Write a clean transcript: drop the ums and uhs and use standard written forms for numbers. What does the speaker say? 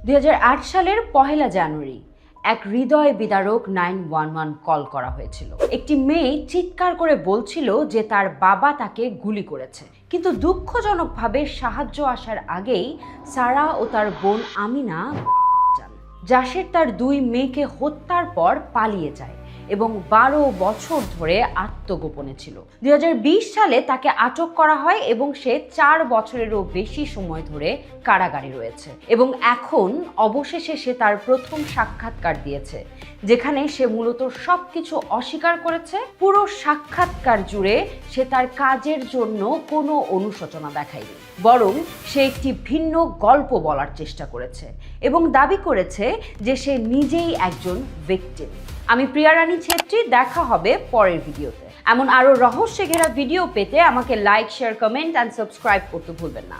2008 সালের 1 জানুয়ারি এক হৃদয় বিদারক 911 কল করা হয়েছিল। একটি মেয়ে চিৎকার করে বলছিল যে তার বাবা তাকে গুলি করেছে, কিন্তু দুঃখজনকভাবে সাহায্য আসার আগেই সারা ও তার বোন আমিনা যান। জাসের তার 2 মেয়েকে হত্যার পর পালিয়ে যায় এবং 12 বছর ধরে আত্মগোপনে ছিল। 2020 সালে তাকে আটক করা হয় এবং সে 4 বছরেরও বেশি সময় ধরে কারাগারে রয়েছে এবং এখন অবশেষে সে তার প্রথম সাক্ষাৎকার দিয়েছে, যেখানে সে মূলত সবকিছু অস্বীকার করেছে। পুরো সাক্ষাৎকার জুড়ে সে তার কাজের জন্য কোনো অনুশোচনা দেখায়নি, বরং সে একটি ভিন্ন গল্প বলার চেষ্টা করেছে এবং দাবি করেছে যে সে নিজেই একজন ভিকটিম। আমি প্রিয়া রানী ছেত্রী, দেখা হবে পরের ভিডিওতে। এমন আরো রহস্যে ঘেরা ভিডিও পেতে আমাকে like, share, comment and subscribe করতে ভুলবেন না।